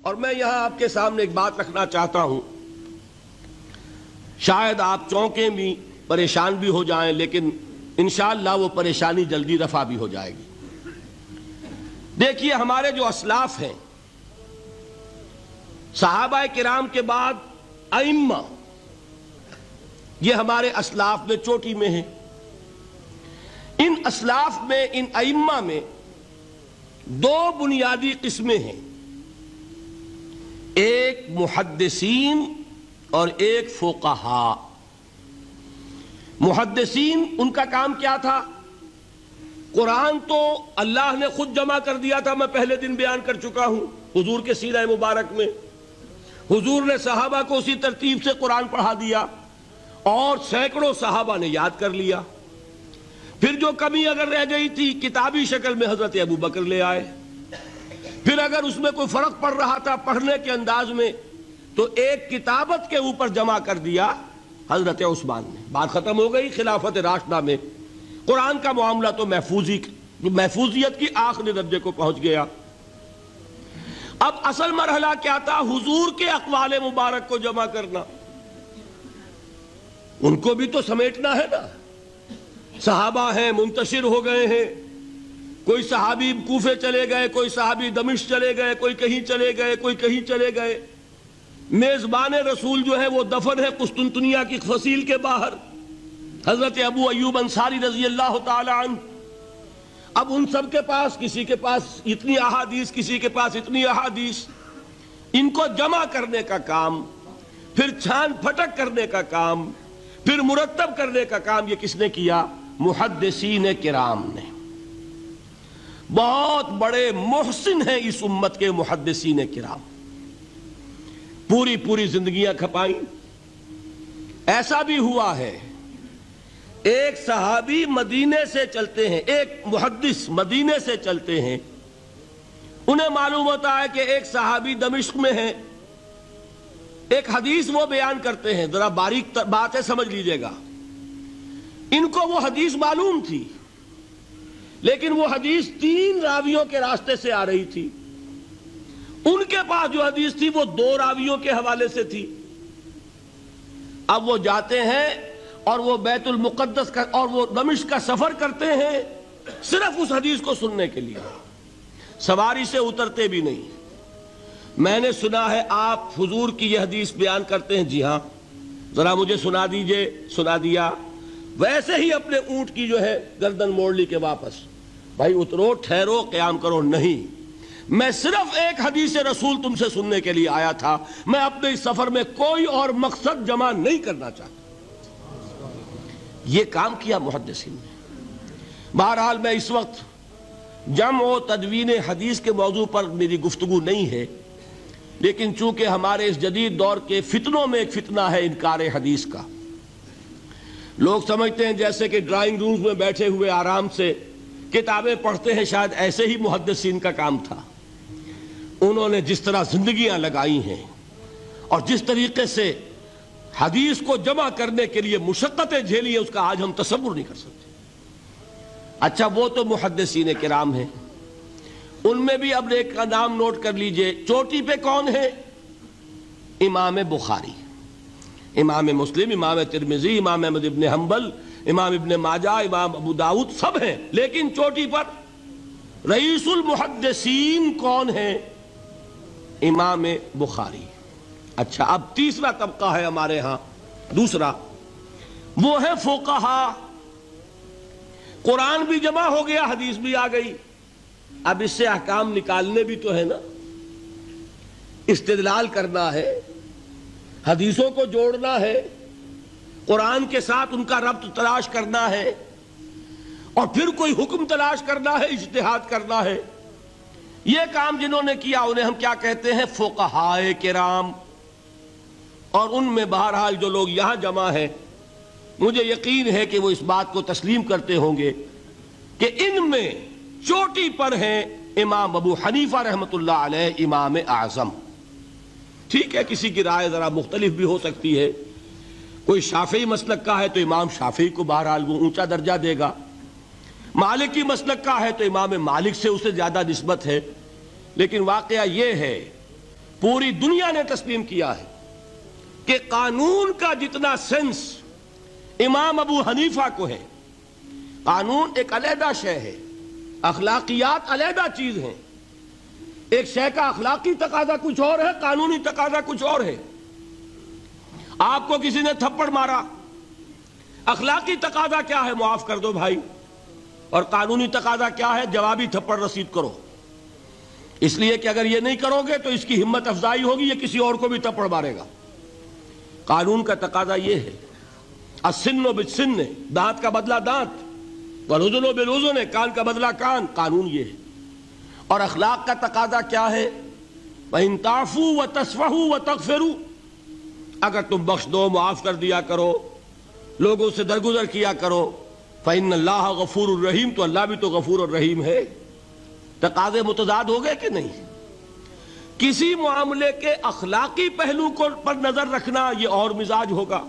اور میں یہاں آپ کے سامنے ایک بات رکھنا چاہتا ہوں، شاید آپ چونکیں بھی پریشان بھی ہو جائیں، لیکن انشاءاللہ وہ پریشانی جلدی رفع بھی ہو جائے گی۔ دیکھیے، ہمارے جو اسلاف ہیں، صحابہ کرام کے بعد ائمہ، یہ ہمارے اسلاف میں چوٹی میں ہیں۔ ان اسلاف میں، ان ائمہ میں دو بنیادی قسمیں ہیں، ایک محدثین اور ایک فقہاء۔ محدثین، ان کا کام کیا تھا؟ قرآن تو اللہ نے خود جمع کر دیا تھا، میں پہلے دن بیان کر چکا ہوں حضور کے سیرہ مبارک میں۔ حضور نے صحابہ کو اسی ترتیب سے قرآن پڑھا دیا اور سینکڑوں صحابہ نے یاد کر لیا۔ پھر جو کمی اگر رہ گئی تھی، کتابی شکل میں حضرت ابو بکر لے آئے۔ پھر اگر اس میں کوئی فرق پڑ رہا تھا پڑھنے کے انداز میں، تو ایک کتابت کے اوپر جمع کر دیا حضرت عثمان نے۔ بات ختم ہو گئی۔ خلافت راشدہ میں قرآن کا معاملہ تو محفوظیت کی آخری درجے کو پہنچ گیا۔ اب اصل مرحلہ کیا تھا؟ حضور کے اقوال مبارک کو جمع کرنا، ان کو بھی تو سمیٹنا ہے نا۔ صحابہ ہیں، منتشر ہو گئے ہیں، کوئی صحابی کوفے چلے گئے، کوئی صحابی دمشق چلے گئے، کوئی کہیں چلے گئے، کوئی کہیں چلے گئے۔ میزبان رسول جو ہے وہ دفن ہے قسطنطنیہ کی فصیل کے باہر، حضرت ابو ایوب انصاری رضی اللہ تعالی عنہ۔ اب ان سب کے پاس، کسی کے پاس اتنی احادیث، کسی کے پاس اتنی احادیث، ان کو جمع کرنے کا کام، پھر چھان پھٹک کرنے کا کام، پھر مرتب کرنے کا کام، یہ کس نے کیا؟ محدثین کرام نے۔ بہت بڑے محسن ہیں اس امت کے محدثین کرام، پوری زندگیاں کھپائیں۔ ایسا بھی ہوا ہے، ایک صحابی مدینے سے چلتے ہیں، ایک محدث مدینے سے چلتے ہیں، انہیں معلوم ہوتا ہے کہ ایک صحابی دمشق میں ہے، ایک حدیث وہ بیان کرتے ہیں، ذرا باریک بات ہے، سمجھ لیجئے گا۔ ان کو وہ حدیث معلوم تھی، لیکن وہ حدیث 3 راویوں کے راستے سے آ رہی تھی۔ ان کے پاس جو حدیث تھی وہ 2 راویوں کے حوالے سے تھی۔ اب وہ جاتے ہیں اور وہ بیت المقدس کا اور وہ دمشق کا سفر کرتے ہیں صرف اس حدیث کو سننے کے لیے، سواری سے اترتے بھی نہیں۔ میں نے سنا ہے آپ حضور کی یہ حدیث بیان کرتے ہیں، جی ہاں، ذرا مجھے سنا دیجئے۔ سنا دیا، ویسے ہی اپنے اونٹ کی جو ہے گردن موڑ لی کہ واپس، بھائی اترو، ٹھہرو، قیام کرو۔ نہیں، میں صرف ایک حدیث رسول تم سے سننے کے لیے آیا تھا، میں اپنے اس سفر میں کوئی اور مقصد جمع نہیں کرنا چاہتا۔ یہ کام کیا محدثین نے۔ بہرحال میں اس وقت جمع و تدوین حدیث کے موضوع پر میری گفتگو نہیں ہے، لیکن چونکہ ہمارے اس جدید دور کے فتنوں میں ایک فتنہ ہے انکار حدیث کا۔ لوگ سمجھتے ہیں جیسے کہ ڈرائنگ رومز میں بیٹھے ہوئے آرام سے کتابیں پڑھتے ہیں، شاید ایسے ہی محدثین کا کام تھا۔ انہوں نے جس طرح زندگیاں لگائی ہیں اور جس طریقے سے حدیث کو جمع کرنے کے لیے مشقتیں جھیلی ہیں، اس کا آج ہم تصور نہیں کر سکتے۔ اچھا، وہ تو محدثین کرام ہیں، ان میں بھی اب ایک کا نام نوٹ کر لیجئے، چوٹی پہ کون ہے؟ امام بخاری، امام مسلم، امام ترمذی، امام احمد ابن حنبل، امام ابن ماجہ، امام ابو داؤد، سب ہیں، لیکن چوٹی پر رئیس المحدثین کون ہے؟ امام بخاری۔ اچھا، اب تیسرا طبقہ ہے ہمارے ہاں، دوسرا، وہ ہے فقہاء۔ قرآن بھی جمع ہو گیا، حدیث بھی آ گئی، اب اس سے احکام نکالنے بھی تو ہے نا، استدلال کرنا ہے، حدیثوں کو جوڑنا ہے، قرآن کے ساتھ ان کا ربط تلاش کرنا ہے، اور پھر کوئی حکم تلاش کرنا ہے، اجتہاد کرنا ہے۔ یہ کام جنہوں نے کیا انہیں ہم کیا کہتے ہیں؟ فقہاء کرام۔ اور ان میں بہرحال جو لوگ یہاں جمع ہیں، مجھے یقین ہے کہ وہ اس بات کو تسلیم کرتے ہوں گے کہ ان میں چوٹی پر ہیں امام ابو حنیفہ رحمۃ اللہ علیہ، امام اعظم۔ ٹھیک ہے، کسی کی رائے ذرا مختلف بھی ہو سکتی ہے، کوئی شافعی مسلک کا ہے تو امام شافعی کو بہرحال وہ اونچا درجہ دے گا، مالکی مسلک کا ہے تو امام مالک سے اسے زیادہ نسبت ہے، لیکن واقعہ یہ ہے پوری دنیا نے تسلیم کیا ہے کہ قانون کا جتنا سینس امام ابو حنیفہ کو ہے، قانون ایک علیحدہ شے ہے، اخلاقیات علیحدہ چیز ہیں، ایک شے کا اخلاقی تقاضا کچھ اور ہے، قانونی تقاضا کچھ اور ہے۔ آپ کو کسی نے تھپڑ مارا، اخلاقی تقاضا کیا ہے؟ معاف کر دو بھائی، اور قانونی تقاضا کیا ہے؟ جوابی تھپڑ رسید کرو، اس لیے کہ اگر یہ نہیں کرو گے تو اس کی ہمت افزائی ہوگی، یہ کسی اور کو بھی تھپڑ مارے گا۔ قانون کا تقاضا یہ ہے، السن بالسن، دانت کا بدلہ دانت، والأذن بالأذن، کان کا بدلہ کان، قانون یہ ہے۔ اور اخلاق کا تقاضا کیا ہے؟ وَإِن تَعْفُوا وَتَصْفَحُوا وَتَغْفِرُوا، اگر تم بخش دو، معاف کر دیا کرو، لوگوں سے درگزر کیا کرو، فَإِنَّ اللَّهَ غَفُورٌ الرَّحِيمٌ، تو اللہ بھی تو غفور الرحیم ہے۔ تقاضے متضاد ہو گئے کہ نہیں؟ کسی معاملے کے اخلاقی پہلو پر نظر رکھنا یہ اور مزاج ہوگا،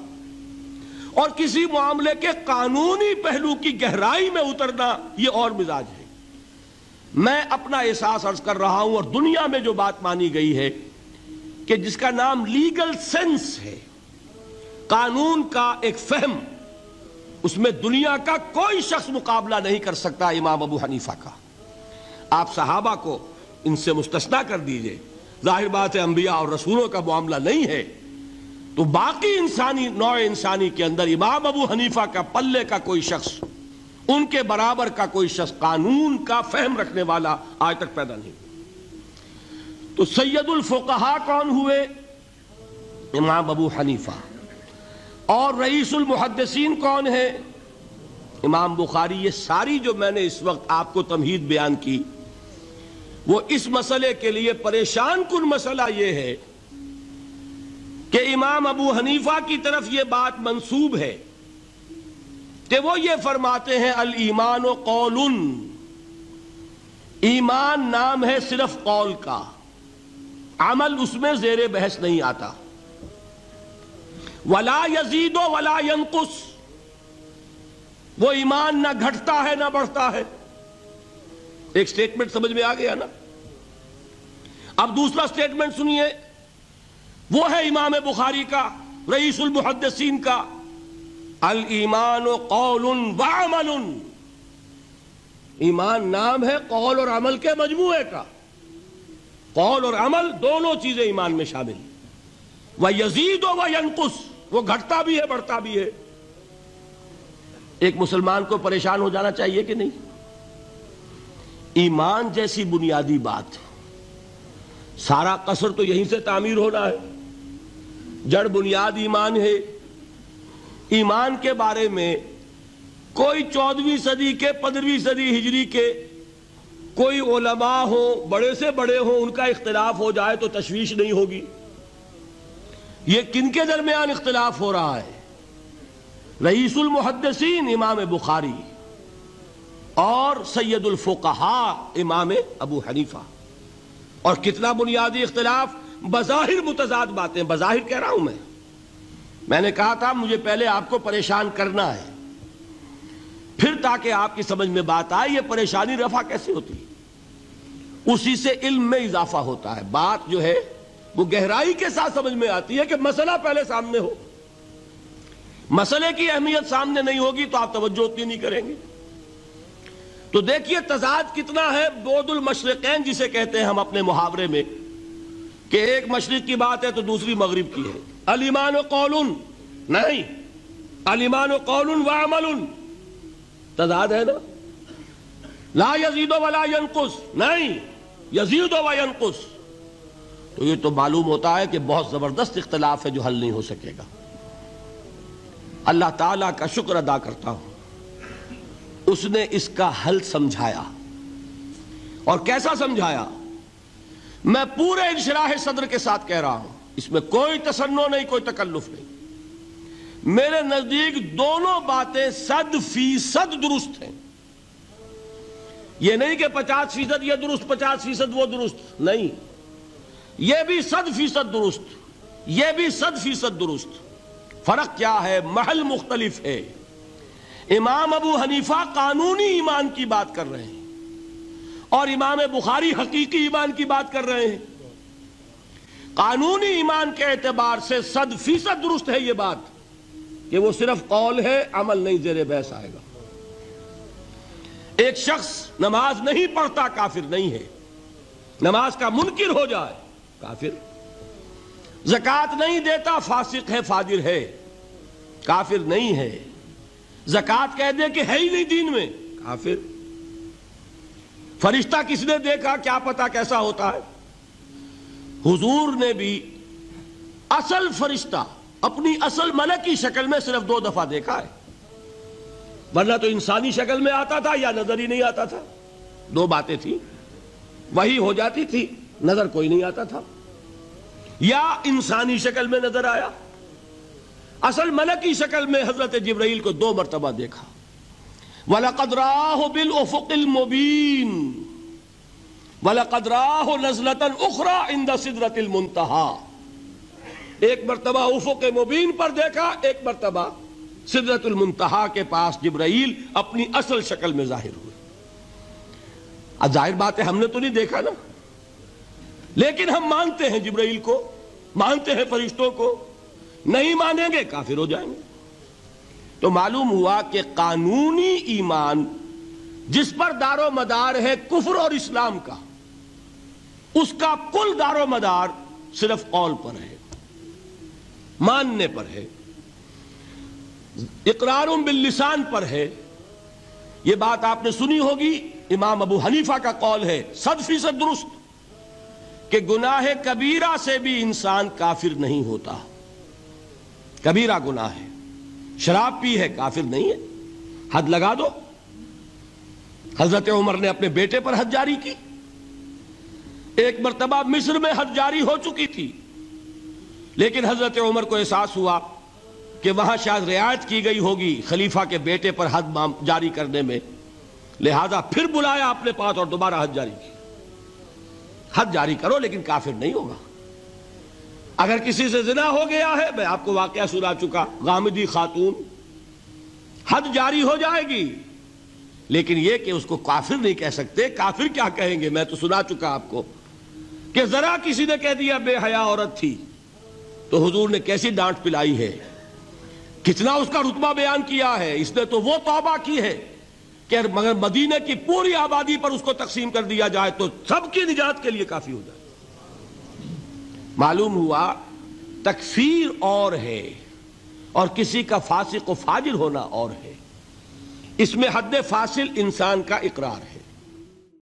اور کسی معاملے کے قانونی پہلو کی گہرائی میں اترنا یہ اور مزاج ہے۔ میں اپنا احساس عرض کر رہا ہوں، اور دنیا میں جو بات مانی گئی ہے کہ جس کا نام لیگل سینس ہے، قانون کا ایک فہم، اس میں دنیا کا کوئی شخص مقابلہ نہیں کر سکتا امام ابو حنیفہ کا۔ آپ صحابہ کو ان سے مستثنیٰ کر دیجئے، ظاہر بات ہے انبیاء اور رسولوں کا معاملہ نہیں ہے، تو باقی انسانی نوع انسانی کے اندر امام ابو حنیفہ کا پلے کا کوئی شخص، ان کے برابر کا کوئی شخص قانون کا فہم رکھنے والا آج تک پیدا نہیں۔ تو سید الفقہاء کون ہوئے؟ امام ابو حنیفہ۔ اور رئیس المحدثین کون ہے؟ امام بخاری۔ یہ ساری جو میں نے اس وقت آپ کو تمہید بیان کی، وہ اس مسئلے کے لیے پریشان کن مسئلہ یہ ہے کہ امام ابو حنیفہ کی طرف یہ بات منسوب ہے کہ وہ یہ فرماتے ہیں الایمان قول، ایمان نام ہے صرف قول کا، عمل اس میں زیر بحث نہیں آتا، ولا یزید ولا ینقص، وہ ایمان نہ گھٹتا ہے نہ بڑھتا ہے۔ ایک سٹیٹمنٹ سمجھ میں آ گیا نا؟ اب دوسرا سٹیٹمنٹ سنیے، وہ ہے امام بخاری کا، رئیس المحدثین کا، الایمان قول وعمل، ایمان نام ہے قول اور عمل کے مجموعے کا، قول اور عمل دونوں چیزیں ایمان میں شامل، وَيَزِيدُ وَيَنْقُصُ، وہ گھٹتا بھی ہے بڑھتا بھی ہے۔ ایک مسلمان کو پریشان ہو جانا چاہیے کہ نہیں؟ ایمان جیسی بنیادی بات، سارا قصر تو یہیں سے تعمیر ہونا ہے، جڑ بنیاد ایمان ہے۔ ایمان کے بارے میں کوئی 14ویں صدی کے 15ویں صدی ہجری کے کوئی علماء ہوں، بڑے سے بڑے ہوں، ان کا اختلاف ہو جائے تو تشویش نہیں ہوگی۔ یہ کن کے درمیان اختلاف ہو رہا ہے؟ رئیس المحدثین امام بخاری اور سید الفقہاء امام ابو حنیفہ۔ اور کتنا بنیادی اختلاف، بظاہر متضاد باتیں، بظاہر کہہ رہا ہوں میں نے کہا تھا مجھے پہلے آپ کو پریشان کرنا ہے، پھر تاکہ آپ کی سمجھ میں بات آئے یہ پریشانی رفع کیسے ہوتی ہے، اسی سے علم میں اضافہ ہوتا ہے۔ بات جو ہے وہ گہرائی کے ساتھ سمجھ میں آتی ہے کہ مسئلہ پہلے سامنے ہو، مسئلے کی اہمیت سامنے نہیں ہوگی تو آپ توجہ اتنی نہیں کریں گے۔ تو دیکھیے تضاد کتنا ہے، بعد المشرقین جسے کہتے ہیں ہم اپنے محاورے میں، کہ ایک مشرق کی بات ہے تو دوسری مغرب کی ہے۔ الایمان قول، نہیں، الایمان قول وعمل، تضاد ہے نا۔ لا یزید ولا ینقص، نہیں، یزید وینقص، تو یہ تو معلوم ہوتا ہے کہ بہت زبردست اختلاف ہے جو حل نہیں ہو سکے گا۔ اللہ تعالیٰ کا شکر ادا کرتا ہوں، اس نے اس کا حل سمجھایا۔ اور کیسا سمجھایا؟ میں پورے انشراح صدر کے ساتھ کہہ رہا ہوں، اس میں کوئی تصنع نہیں، کوئی تکلف نہیں۔ میرے نزدیک دونوں باتیں 100% درست ہیں۔ یہ نہیں کہ 50% یہ درست 50% وہ درست، نہیں، یہ بھی 100% درست، یہ بھی 100% درست۔ فرق کیا ہے؟ محل مختلف ہے۔ امام ابو حنیفہ قانونی ایمان کی بات کر رہے ہیں اور امام بخاری حقیقی ایمان کی بات کر رہے ہیں۔ قانونی ایمان کے اعتبار سے 100% درست ہے یہ بات کہ وہ صرف قول ہے، عمل نہیں، زیر بحث آئے گا۔ ایک شخص نماز نہیں پڑھتا کافر نہیں ہے، نماز کا منکر ہو جائے کافر، زکوٰۃ نہیں دیتا فاسق ہے، فاجر ہے، کافر نہیں ہے، زکوٰۃ کہہ دے کہ ہے ہی نہیں دین میں، کافر۔ فرشتہ کس نے دیکھا، کیا پتا کیسا ہوتا ہے؟ حضور نے بھی اصل فرشتہ اپنی اصل ملک کی شکل میں صرف 2 دفعہ دیکھا ہے، ورنہ تو انسانی شکل میں آتا تھا یا نظر ہی نہیں آتا تھا۔ 2 باتیں تھیں، وہی ہو جاتی تھی، نظر کوئی نہیں آتا تھا، یا انسانی شکل میں نظر آیا۔ اصل ملک کی شکل میں حضرت جبرائیل کو 2 مرتبہ دیکھا۔ وَلَقَدْ رَآهُ بِالْأُفُقِ الْمُبِينِ وَلَقَدْ رَآهُ نَزْلَةً أُخْرَى عِنْدَ سِدْرَةِ الْمُنْتَهَى، ایک مرتبہ افق مبین پر دیکھا، ایک مرتبہ سدرۃ المنتہا کے پاس جبرائیل اپنی اصل شکل میں ظاہر ہوئے۔ اب ظاہر بات ہے ہم نے تو نہیں دیکھا نا، لیکن ہم مانتے ہیں جبرائیل کو، مانتے ہیں فرشتوں کو، نہیں مانیں گے کافر ہو جائیں گے۔ تو معلوم ہوا کہ قانونی ایمان جس پر دار و مدار ہے کفر اور اسلام کا، اس کا کل دار و مدار صرف قول پر ہے، ماننے پر ہے، اقرار باللسان پر ہے۔ یہ بات آپ نے سنی ہوگی، امام ابو حنیفہ کا قول ہے 100% درست کہ گناہ کبیرہ سے بھی انسان کافر نہیں ہوتا۔ کبیرہ گناہ ہے، شراب پی ہے، کافر نہیں ہے، حد لگا دو۔ حضرت عمر نے اپنے بیٹے پر حد جاری کی، ایک مرتبہ مصر میں حد جاری ہو چکی تھی، لیکن حضرت عمر کو احساس ہوا کہ وہاں شاید رعایت کی گئی ہوگی خلیفہ کے بیٹے پر حد جاری کرنے میں، لہذا پھر بلایا اپنے پاس اور دوبارہ حد جاری کی۔ حد جاری کرو لیکن کافر نہیں ہوگا۔ اگر کسی سے زنا ہو گیا ہے، میں آپ کو واقعہ سنا چکا، غامدی خاتون، حد جاری ہو جائے گی، لیکن یہ کہ اس کو کافر نہیں کہہ سکتے۔ کافر کیا کہیں گے؟ میں تو سنا چکا آپ کو کہ ذرا کسی نے کہہ دیا بے حیا عورت تھی تو حضور نے کیسی ڈانٹ پلائی ہے، کتنا اس کا رتبہ بیان کیا ہے۔ اس نے تو وہ توبہ کی ہے کہ مگر مدینے کی پوری آبادی پر اس کو تقسیم کر دیا جائے تو سب کی نجات کے لیے کافی ہو جائے۔ معلوم ہوا تکفیر اور ہے اور کسی کا فاسق و فاجر ہونا اور ہے۔ اس میں حد فاصل انسان کا اقرار ہے۔